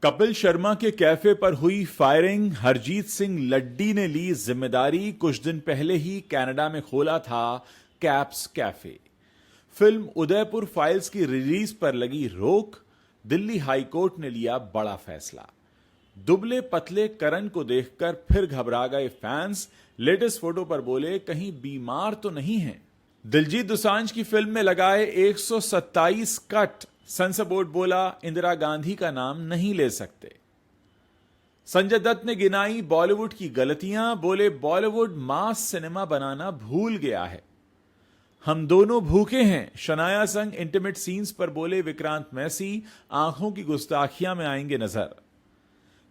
कपिल शर्मा के कैफे पर हुई फायरिंग, हरजीत सिंह लड्डी ने ली जिम्मेदारी। कुछ दिन पहले ही कनाडा में खोला था caps cafe. Film Udaipur files की रिलीज पर लगी रोक, दिल्ली हाईकोर्ट ने लिया बड़ा फैसला। दुबले पतले करण को देखकर फिर घबरा गए फैंस। लेटेस्ट फोटो पर बोले कहीं बीमार तो नहीं है। दिलजीत दोसांझ की फिल्म में लगाए 127 कट। सेंसर बोर्ड बोला इंदिरा गांधी का नाम नहीं ले सकते। संजय दत्त ने गिनाई बॉलीवुड की गलतियां, बोले बॉलीवुड मास सिनेमा बनाना भूल गया है। हम दोनों भूखे हैं। शनाया संग इंटीमेट सीन्स पर बोले विक्रांत मैसी, आंखों की गुस्ताखियां में आएंगे नजर।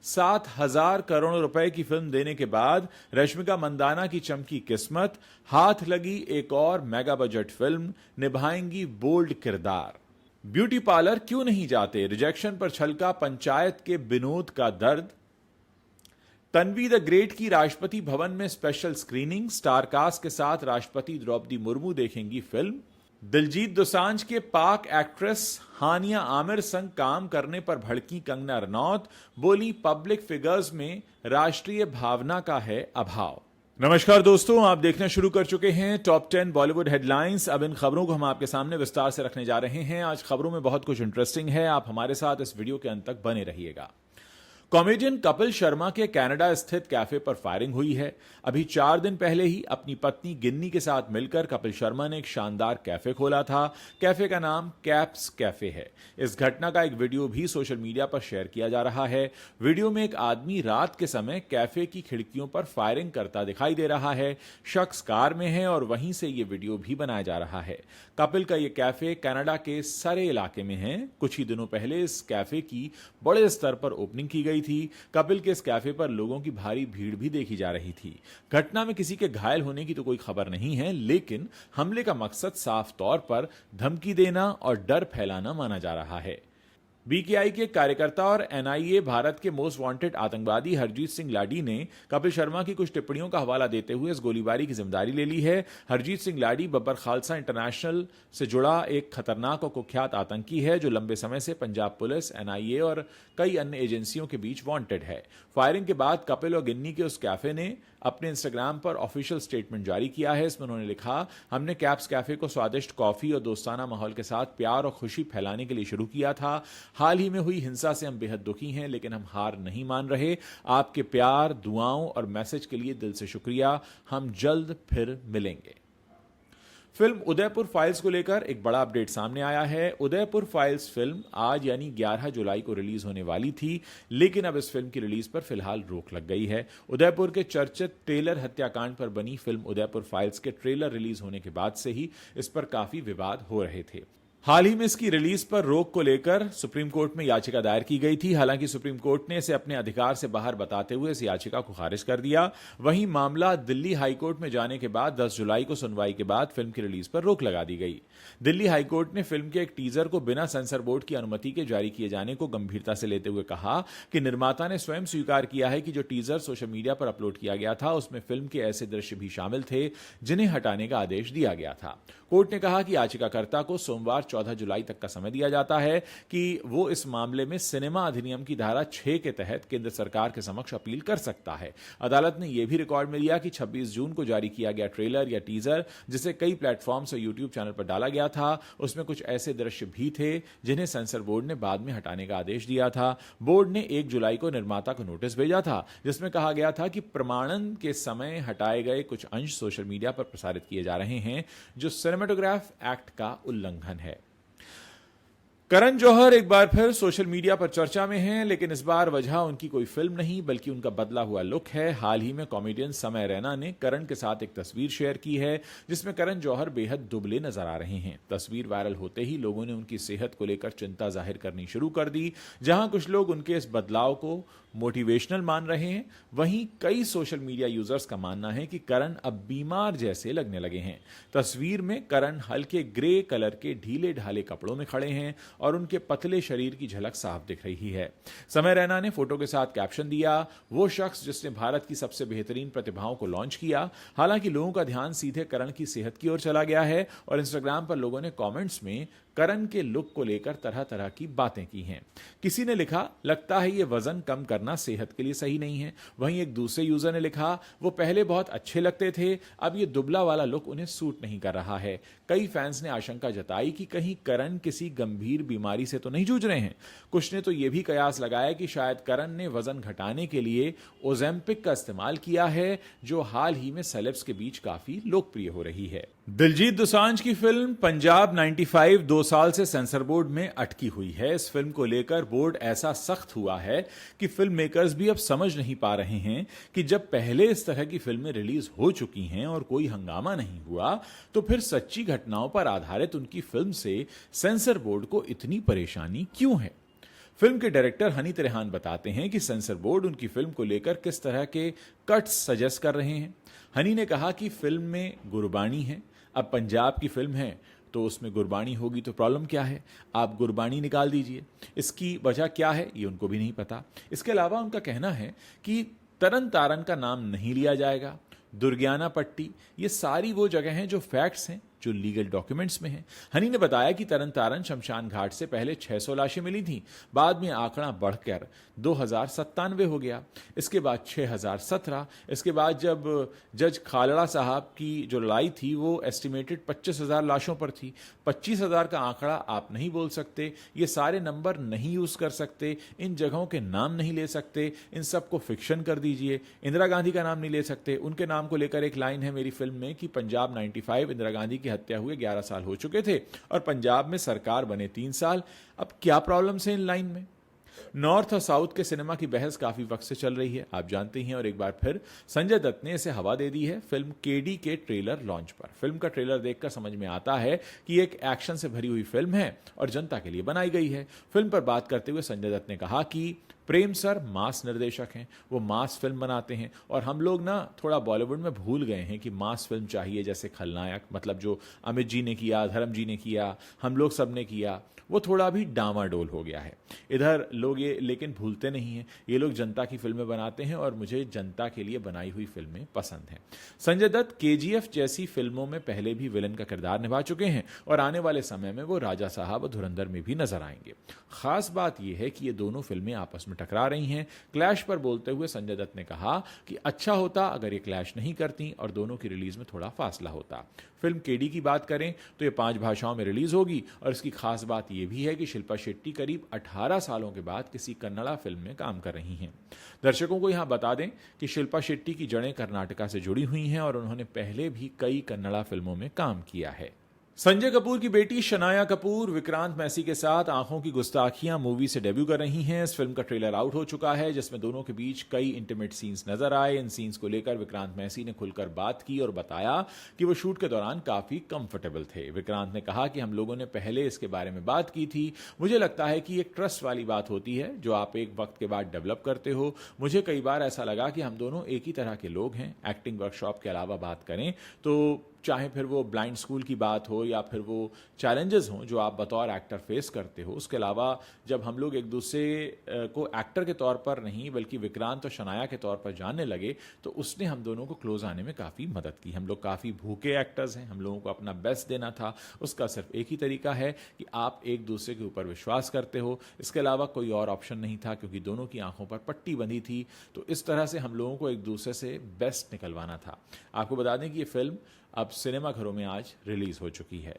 7,000 करोड़ रुपए की फिल्म देने के बाद रश्मिका मंदाना की चमकी किस्मत। हाथ लगी एक और मेगा बजट फिल्म, निभाएंगी बोल्ड किरदार। ब्यूटी पार्लर क्यों नहीं जाते, रिजेक्शन पर छलका पंचायत के विनोद का दर्द। तन्वी द ग्रेट की राष्ट्रपति भवन में स्पेशल स्क्रीनिंग, स्टार कास्ट के साथ राष्ट्रपति द्रौपदी मुर्मू देखेंगी फिल्म। दिलजीत दोसांझ के पाक एक्ट्रेस हानिया आमिर संग काम करने पर भड़की कंगना रनौत, बोली पब्लिक फिगर्स में राष्ट्रीय भावना का है अभाव। नमस्कार दोस्तों, आप देखना शुरू कर चुके हैं टॉप 10 बॉलीवुड हेडलाइंस। अब इन खबरों को हम आपके सामने विस्तार से रखने जा रहे हैं। आज खबरों में बहुत कुछ इंटरेस्टिंग है, आप हमारे साथ इस वीडियो के अंत तक बने रहिएगा। कॉमेडियन कपिल शर्मा के कनाडा स्थित कैफे पर फायरिंग हुई है। अभी 4 दिन पहले ही अपनी पत्नी गिन्नी के साथ मिलकर कपिल शर्मा ने एक शानदार कैफे खोला था। कैफे का नाम कैप्स कैफे है। इस घटना का एक वीडियो भी सोशल मीडिया पर शेयर किया जा रहा है। वीडियो में एक आदमी रात के समय कैफे की खिड़कियों पर फायरिंग करता दिखाई दे रहा है। शख्स कार में है और वहीं से यह वीडियो भी बनाया जा रहा है। कपिल का यह कैफे कनाडा के सरे इलाके में है। कुछ ही दिनों पहले इस कैफे की बड़े स्तर पर ओपनिंग की गई थी। कपिल के इस कैफे पर लोगों की भारी भीड़ भी देखी जा रही थी। घटना में किसी के घायल होने की तो कोई खबर नहीं है, लेकिन हमले का मकसद साफ तौर पर धमकी देना और डर फैलाना माना जा रहा है। बीकेआई के कार्यकर्ता और एनआईए भारत के मोस्ट वांटेड आतंकवादी हरजीत सिंह लाडी ने कपिल शर्मा की कुछ टिप्पणियों का हवाला देते हुए इस गोलीबारी की जिम्मेदारी ले ली है। हरजीत सिंह लाडी बब्बर खालसा इंटरनेशनल से जुड़ा एक खतरनाक और कुख्यात आतंकी है जो लंबे समय से पंजाब पुलिस, एनआईए और कई अन्य एजेंसियों के बीच वांटेड है। फायरिंग के बाद कपिल और गिन्नी के उस कैफे ने अपने इंस्टाग्राम पर ऑफिशियल स्टेटमेंट जारी किया है। इसमें उन्होंने लिखा, हमने कैप्स कैफे को स्वादिष्ट कॉफी और दोस्ताना माहौल के साथ प्यार और खुशी फैलाने के लिए शुरू किया था। हाल ही में हुई हिंसा से हम बेहद दुखी हैं, लेकिन हम हार नहीं मान रहे। आपके प्यार, दुआओं और मैसेज के लिए दिल से शुक्रिया। हम जल्द फिर मिलेंगे। फिल्म उदयपुर फाइल्स को लेकर एक बड़ा अपडेट सामने आया है। उदयपुर फाइल्स फिल्म आज यानी 11 जुलाई को रिलीज होने वाली थी, लेकिन अब इस फिल्म की रिलीज पर फिलहाल रोक लग गई है। उदयपुर के चर्चित टेलर हत्याकांड पर बनी फिल्म उदयपुर फाइल्स के ट्रेलर रिलीज होने के बाद से ही इस पर काफी विवाद हो रहे थे। हाल ही में इसकी रिलीज पर रोक को लेकर सुप्रीम कोर्ट में याचिका दायर की गई थी। हालांकि सुप्रीम कोर्ट ने इसे अपने अधिकार से बाहर बताते हुए इस याचिका को खारिज कर दिया। वहीं मामला दिल्ली हाईकोर्ट में जाने के बाद 10 जुलाई को सुनवाई के बाद फिल्म की रिलीज पर रोक लगा दी गई। दिल्ली हाईकोर्ट ने फिल्म के एक टीजर को बिना सेंसर बोर्ड की अनुमति के जारी किए जाने को गंभीरता से लेते हुए कहा कि निर्माता ने स्वयं स्वीकार किया है कि जो टीजर सोशल मीडिया पर अपलोड किया गया था उसमें फिल्म के ऐसे दृश्य भी शामिल थे जिन्हें हटाने का आदेश दिया गया था। कोर्ट ने कहा कि याचिकाकर्ता को सोमवार 14 जुलाई तक का समय दिया जाता है कि वो इस मामले में सिनेमा अधिनियम की धारा 6 के तहत केंद्र सरकार के समक्ष अपील कर सकता है। अदालत ने यह भी रिकॉर्ड में लिया कि 26 जून को जारी किया गया ट्रेलर या टीजर, जिसे कई प्लेटफॉर्म्स और यूट्यूब चैनल पर डाला गया था, उसमें कुछ ऐसे दृश्य भी थे जिन्हें सेंसर बोर्ड ने बाद में हटाने का आदेश दिया था। बोर्ड ने 1 जुलाई को निर्माता को नोटिस भेजा था जिसमें कहा गया था कि प्रमाणन के समय हटाए गए कुछ अंश सोशल मीडिया पर प्रसारित किए जा रहे हैं जो सिनेमेटोग्राफ एक्ट का उल्लंघन है। करण जौहर एक बार फिर सोशल मीडिया पर चर्चा में हैं, लेकिन इस बार वजह उनकी कोई फिल्म नहीं बल्कि उनका बदला हुआ लुक है। हाल ही में कॉमेडियन समय रैना ने करण के साथ एक तस्वीर शेयर की है जिसमें करण जौहर बेहद दुबले नजर आ रहे हैं। तस्वीर वायरल होते ही लोगों ने उनकी सेहत को लेकर चिंता जाहिर करनी शुरू कर दी। जहां कुछ लोग उनके इस बदलाव को मोटिवेशनल मान रहे हैं, वहीं कई सोशल मीडिया यूजर्स का मानना है कि करण अब बीमार जैसे लगने लगे हैं। तस्वीर में करण हल्के ग्रे कलर के ढीले ढाले कपड़ों में खड़े हैं और उनके पतले शरीर की झलक साफ दिख रही है। समय रैना ने फोटो के साथ कैप्शन दिया, वो शख्स जिसने भारत की सबसे बेहतरीन प्रतिभाओं को लॉन्च किया। हालांकि लोगों का ध्यान सीधे करण की सेहत की ओर चला गया है और इंस्टाग्राम पर लोगों ने कमेंट्स में करण के लुक को लेकर तरह तरह की बातें की हैं। किसी ने लिखा, लगता है ये वजन कम करना सेहत के लिए सही नहीं है। वहीं एक दूसरे यूजर ने लिखा, वो पहले बहुत अच्छे लगते थे, अब ये दुबला वाला लुक उन्हें सूट नहीं कर रहा है। कई फैंस ने आशंका जताई कि कहीं करण किसी गंभीर बीमारी से तो नहीं जूझ रहे हैं। कुछ ने तो यह भी कयास लगाया कि शायद करण ने वजन घटाने के लिए ओजेम्पिक का इस्तेमाल किया है, जो हाल ही में सेलेब्स के बीच काफी लोकप्रिय हो रही है। दिलजीत दोसांझ की फिल्म पंजाब 95 2 साल से सेंसर बोर्ड में अटकी हुई है। इस फिल्म को लेकर बोर्ड ऐसा सख्त हुआ है कि फिल्म मेकर्स भी अब समझ नहीं पा रहे हैं कि जब पहले इस तरह की फिल्में रिलीज हो चुकी हैं और कोई हंगामा नहीं हुआ, तो फिर सच्ची घटनाओं पर आधारित उनकी फिल्म से सेंसर बोर्ड को इतनी परेशानी क्यों है। फिल्म के डायरेक्टर हनी त्रेहान बताते हैं कि सेंसर बोर्ड उनकी फिल्म को लेकर किस तरह के कट्स सजेस्ट कर रहे हैं। हनी ने कहा कि फिल्म में गुरबानी है, अब पंजाब की फिल्म है तो उसमें गुरबानी होगी तो प्रॉब्लम क्या है, आप गुरबानी निकाल दीजिए। इसकी वजह क्या है ये उनको भी नहीं पता। इसके अलावा उनका कहना है कि तरन तारन का नाम नहीं लिया जाएगा, दुर्ग्याना पट्टी, ये सारी वो जगह हैं जो फैक्ट्स हैं, जो लीगल डॉक्यूमेंट्स में हैं। हनी ने बताया कि तरन तारन शमशान घाट से पहले 600 लाशें मिली थीं, बाद में आंकड़ा बढ़कर 2097 हो गया, इसके बाद 6017, इसके बाद जब जज खालड़ा साहब की जो लड़ाई थी वो एस्टिमेटेड 25,000 लाशों पर थी। 25,000 का आंकड़ा आप नहीं बोल सकते, ये सारे नंबर नहीं यूज कर सकते, इन जगहों के नाम नहीं ले सकते, इन सबको फिक्शन कर दीजिए। इंदिरा गांधी का नाम नहीं ले सकते, उनके नाम को लेकर एक लाइन है मेरी फिल्म में कि पंजाब 95 इंदिरा गांधी की हत्या हुए 11 साल हो चुके थे और पंजाब में सरकार बने 3 साल। अब क्या प्रॉब्लम है इन लाइन में। नॉर्थ और साउथ के सिनेमा की बहस काफी वक्त से चल रही है, आप जानते ही हैं, और एक बार फिर संजय दत्त ने इसे हवा दे दी है फिल्म केडी के ट्रेलर लॉन्च पर। फिल्म का ट्रेलर देखकर समझ में आता है कि एक एक्शन से भरी हुई फिल्म है और जनता के लिए बनाई गई है। फिल्म पर बात करते हुए संजय दत्त ने कहा कि प्रेम सर मास निर्देशक हैं, वो मास फिल्म बनाते हैं और हम लोग ना थोड़ा बॉलीवुड में भूल गए हैं कि मास फिल्म चाहिए, जैसे खलनायक, मतलब जो अमित जी ने किया, धर्म जी ने किया, हम लोग सब ने किया, वो थोड़ा भी डामाडोल हो गया है। इधर लोग ये लेकिन भूलते नहीं हैं, ये लोग जनता की फिल्में बनाते हैं और मुझे जनता के लिए बनाई हुई फिल्में पसंद हैं। संजय दत्त केजीएफ जैसी फिल्मों में पहले भी विलन का किरदार निभा चुके हैं और आने वाले समय में वो राजा साहब और धुरंधर में भी नजर आएंगे। खास बात यह है कि ये दोनों फिल्में आपस में टकरा रही हैं। क्लैश पर बोलते हुए संजय दत्त ने कहा कि अच्छा होता अगर ये क्लैश नहीं करती और दोनों की रिलीज में थोड़ा फासला होता। फिल्म केडी की बात करें तो ये 5 भाषाओं में रिलीज होगी और इसकी खास बात यह भी है कि शिल्पा शेट्टी करीब 18 सालों के बाद किसी कन्नड़ा फिल्म में काम कर रही हैं। दर्शकों को यहां बता दें कि शिल्पा शेट्टी की जड़ें कर्नाटका से जुड़ी हुई हैं और उन्होंने पहले भी कई कन्नड़ा फिल्मों में काम किया है। संजय कपूर की बेटी शनाया कपूर विक्रांत मैसी के साथ आंखों की गुस्ताखियां मूवी से डेब्यू कर रही हैं। इस फिल्म का ट्रेलर आउट हो चुका है जिसमें दोनों के बीच कई इंटीमेट सीन्स नजर आए। इन सीन्स को लेकर विक्रांत मैसी ने खुलकर बात की और बताया कि वो शूट के दौरान काफी कंफर्टेबल थे। विक्रांत ने कहा कि हम लोगों ने पहले इसके बारे में बात की थी, मुझे लगता है कि एक ट्रस्ट वाली बात होती है जो आप एक वक्त के बाद डेवलप करते हो। मुझे कई बार ऐसा लगा कि हम दोनों एक ही तरह के लोग हैं। एक्टिंग वर्कशॉप के अलावा बात करें तो चाहे फिर वो ब्लाइंड स्कूल की बात हो या फिर वो चैलेंजेस हों जो आप बतौर एक्टर फेस करते हो, उसके अलावा जब हम लोग एक दूसरे को एक्टर के तौर पर नहीं बल्कि विक्रांत और शनाया के तौर पर जानने लगे तो उसने हम दोनों को क्लोज आने में काफ़ी मदद की। हम लोग काफ़ी भूखे एक्टर्स हैं, हम लोगों को अपना बेस्ट देना था। उसका सिर्फ एक ही तरीका है कि आप एक दूसरे के ऊपर विश्वास करते हो, इसके अलावा कोई और ऑप्शन नहीं था क्योंकि दोनों की आंखों पर पट्टी बंधी थी। तो इस तरह से हम लोगों को एक दूसरे से बेस्ट निकलवाना था। आपको बता दें कि ये फिल्म अब सिनेमाघरों में आज रिलीज हो चुकी है।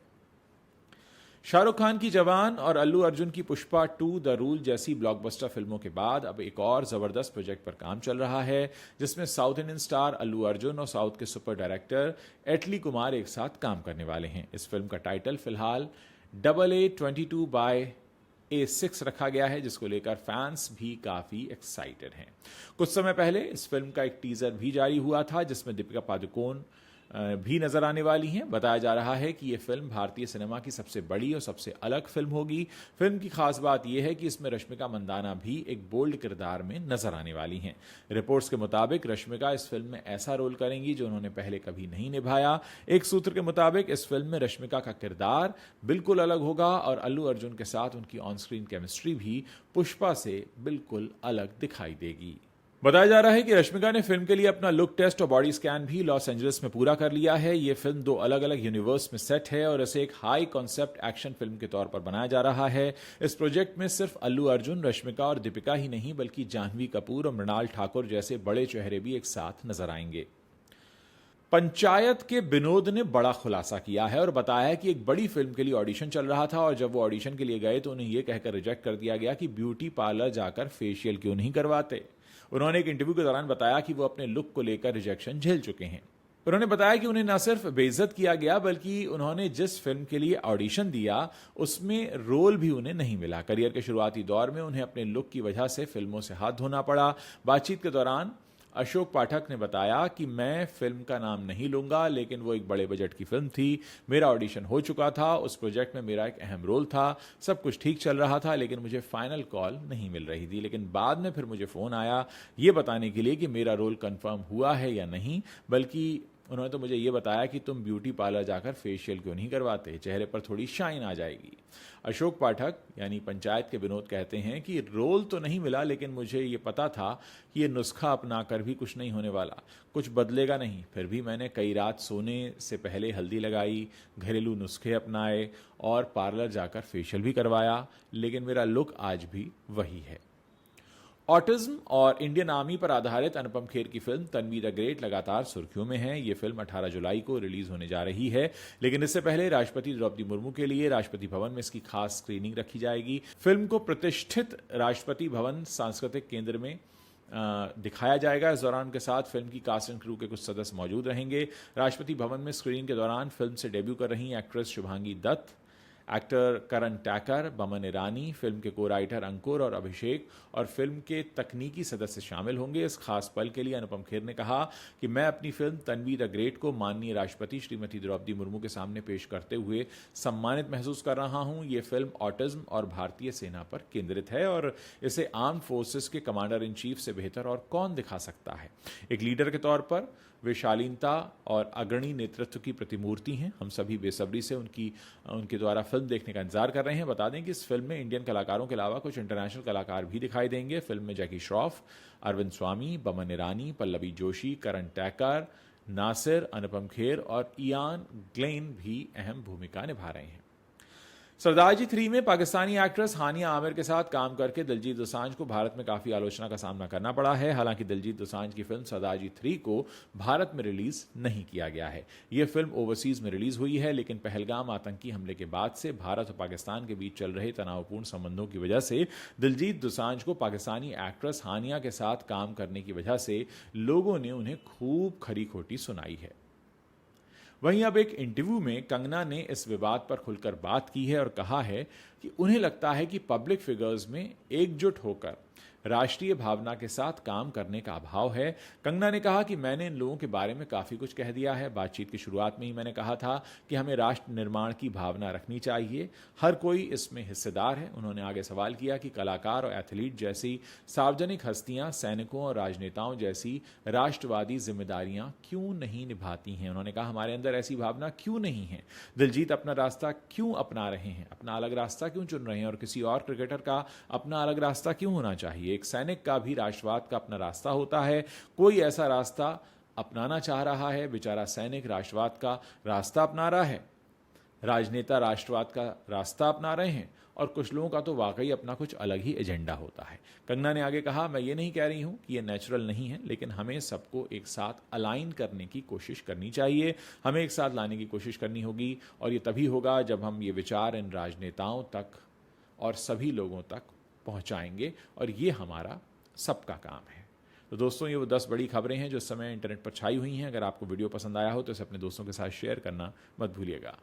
शाहरुख खान की जवान और अल्लू अर्जुन की पुष्पा 2 द रूल जैसी ब्लॉकबस्टर फिल्मों के बाद अब एक और जबरदस्त प्रोजेक्ट पर काम चल रहा है जिसमें south Indian star Allu Arjun और साउथ के सुपर डायरेक्टर एटली कुमार एक साथ काम करने वाले हैं। इस फिल्म का टाइटल फिलहाल AA22/A6 रखा गया है जिसको लेकर फैंस भी काफी एक्साइटेड हैं। कुछ समय पहले इस फिल्म का एक टीजर भी जारी हुआ था जिसमें दीपिका पादुकोण भी नजर आने वाली हैं। बताया जा रहा है कि यह फिल्म भारतीय सिनेमा की सबसे बड़ी और सबसे अलग फिल्म होगी। फिल्म की खास बात यह है कि इसमें रश्मिका मंदाना भी एक बोल्ड किरदार में नजर आने वाली हैं। रिपोर्ट्स के मुताबिक रश्मिका इस फिल्म में ऐसा रोल करेंगी जो उन्होंने पहले कभी नहीं निभाया। एक सूत्र के मुताबिक इस फिल्म में रश्मिका का किरदार बिल्कुल अलग होगा और अल्लू अर्जुन के साथ उनकी ऑन स्क्रीन केमिस्ट्री भी पुष्पा से बिल्कुल अलग दिखाई देगी। बताया जा रहा है कि रश्मिका ने फिल्म के लिए अपना लुक टेस्ट और बॉडी स्कैन भी लॉस एंजलिस में पूरा कर लिया है। ये फिल्म 2 अलग अलग यूनिवर्स में सेट है और इसे एक हाई कॉन्सेप्ट एक्शन फिल्म के तौर पर बनाया जा रहा है। इस प्रोजेक्ट में सिर्फ अल्लू अर्जुन, रश्मिका और दीपिका ही नहीं बल्कि जाह्नवी कपूर और मृणाल ठाकुर जैसे बड़े चेहरे भी एक साथ नजर आएंगे। पंचायत के विनोद ने बड़ा खुलासा किया है और बताया है कि एक बड़ी फिल्म के लिए ऑडिशन चल रहा था और जब वो ऑडिशन के लिए गए तो उन्हें यह कहकर रिजेक्ट कर दिया गया कि ब्यूटी पार्लर जाकर फेशियल क्यों नहीं करवाते। उन्होंने एक इंटरव्यू के दौरान बताया कि वो अपने लुक को लेकर रिजेक्शन झेल चुके हैं। उन्होंने बताया कि उन्हें न सिर्फ बेइज्जत किया गया बल्कि उन्होंने जिस फिल्म के लिए ऑडिशन दिया उसमें रोल भी उन्हें नहीं मिला। करियर के शुरुआती दौर में उन्हें अपने लुक की वजह से फिल्मों से हाथ धोना पड़ा। बातचीत के दौरान अशोक पाठक ने बताया कि मैं फिल्म का नाम नहीं लूंगा लेकिन वो एक बड़े बजट की फिल्म थी। मेरा ऑडिशन हो चुका था, उस प्रोजेक्ट में मेरा एक अहम रोल था, सब कुछ ठीक चल रहा था लेकिन मुझे फाइनल कॉल नहीं मिल रही थी। लेकिन बाद में फिर मुझे फोन आया ये बताने के लिए कि मेरा रोल कंफर्म हुआ है या नहीं, बल्कि उन्होंने तो मुझे ये बताया कि तुम ब्यूटी पार्लर जाकर फेशियल क्यों नहीं करवाते, चेहरे पर थोड़ी शाइन आ जाएगी। अशोक पाठक यानी पंचायत के विनोद कहते हैं कि रोल तो नहीं मिला लेकिन मुझे ये पता था कि ये नुस्खा अपना कर भी कुछ नहीं होने वाला, कुछ बदलेगा नहीं। फिर भी मैंने कई रात सोने से पहले हल्दी लगाई, घरेलू नुस्खे अपनाए और पार्लर जाकर फेशियल भी करवाया, लेकिन मेरा लुक आज भी वही है। ऑटिज्म और इंडियन आर्मी पर आधारित अनुपम खेर की फिल्म तन्वी द ग्रेट लगातार सुर्खियों में है। ये फिल्म 18 जुलाई को रिलीज होने जा रही है, लेकिन इससे पहले राष्ट्रपति द्रौपदी मुर्मू के लिए राष्ट्रपति भवन में इसकी खास स्क्रीनिंग रखी जाएगी। फिल्म को प्रतिष्ठित राष्ट्रपति भवन सांस्कृतिक केंद्र में दिखाया जाएगा। इस दौरान उनके साथ फिल्म की कास्ट एंड क्रू के कुछ सदस्य मौजूद रहेंगे। राष्ट्रपति भवन में स्क्रीनिंग के दौरान फिल्म से डेब्यू कर रही एक्ट्रेस शुभांगी दत्त, एक्टर करण टैकर, बमन ईरानी, फिल्म के को राइटर अंकुर और अभिषेक और फिल्म के तकनीकी सदस्य शामिल होंगे। इस खास पल के लिए अनुपम खेर ने कहा कि मैं अपनी फिल्म तन्वी द ग्रेट को माननीय राष्ट्रपति श्रीमती द्रौपदी मुर्मू के सामने पेश करते हुए सम्मानित महसूस कर रहा हूं। ये फिल्म ऑटिज्म और भारतीय सेना पर केंद्रित है और इसे आर्म फोर्सेस के कमांडर इन चीफ से बेहतर और कौन दिखा सकता है। एक लीडर के तौर पर वे शालीनता और अग्रणी नेतृत्व की प्रतिमूर्ति हैं। हम सभी बेसब्री से उनके द्वारा फिल्म देखने का इंतजार कर रहे हैं। बता दें कि इस फिल्म में इंडियन कलाकारों के अलावा कुछ इंटरनेशनल कलाकार भी दिखाई देंगे। फिल्म में जैकी श्रॉफ, अरविंद स्वामी, बमन ईरानी, पल्लवी जोशी, करण टैकर, नासिर, अनुपम खेर और इयान ग्लेन भी अहम भूमिका निभा रहे हैं। सरदारजी 3 में पाकिस्तानी एक्ट्रेस हानिया आमिर के साथ काम करके दिलजीत दोसांझ को भारत में काफी आलोचना का सामना करना पड़ा है। हालांकि दिलजीत दोसांझ की फिल्म सरदारजी 3 को भारत में रिलीज नहीं किया गया है। यह फिल्म ओवरसीज में रिलीज हुई है, लेकिन पहलगाम आतंकी हमले के बाद से भारत और पाकिस्तान के बीच चल रहे तनावपूर्ण संबंधों की वजह से दिलजीत दोसांझ को पाकिस्तानी एक्ट्रेस हानिया के साथ काम करने की वजह से लोगों ने उन्हें खूब खरी खोटी सुनाई है। वहीं अब एक इंटरव्यू में कंगना ने इस विवाद पर खुलकर बात की है और कहा है कि उन्हें लगता है कि पब्लिक फिगर्स में एकजुट होकर राष्ट्रीय भावना के साथ काम करने का अभाव है। कंगना ने कहा कि मैंने इन लोगों के बारे में काफ़ी कुछ कह दिया है। बातचीत की शुरुआत में ही मैंने कहा था कि हमें राष्ट्र निर्माण की भावना रखनी चाहिए, हर कोई इसमें हिस्सेदार है। उन्होंने आगे सवाल किया कि कलाकार और एथलीट जैसी सार्वजनिक हस्तियां सैनिकों और राजनेताओं जैसी राष्ट्रवादी जिम्मेदारियां क्यों नहीं निभाती हैं। उन्होंने कहा हमारे अंदर ऐसी भावना क्यों नहीं है। दिलजीत अपना रास्ता क्यों अपना रहे हैं, अपना अलग रास्ता क्यों चुन रहे हैं और किसी और क्रिकेटर का अपना अलग रास्ता क्यों होना चाहिए। एक सैनिक का भी राष्ट्रवाद का अपना रास्ता होता है, कोई ऐसा रास्ता अपनाना चाह रहा है, बेचारा सैनिक राष्ट्रवाद का रास्ता अपना रहा है, राजनेता राष्ट्रवाद का रास्ता अपना रहे हैं और कुछ लोगों का तो वाकई अपना कुछ अलग ही एजेंडा होता है। कंगना ने आगे कहा मैं ये नहीं कह रही हूं कि ये नेचुरल नहीं है, लेकिन हमें सबको एक साथ अलाइन करने की कोशिश करनी चाहिए, हमें एक साथ लाने की कोशिश करनी होगी और ये तभी होगा जब हम ये विचार इन राजनेताओं तक और सभी लोगों तक पहुंचाएंगे और ये हमारा सबका काम है। तो दोस्तों ये वो 10 बड़ी खबरें हैं जो इस समय इंटरनेट पर छाई हुई हैं। अगर आपको वीडियो पसंद आया हो तो इसे अपने दोस्तों के साथ शेयर करना मत भूलिएगा।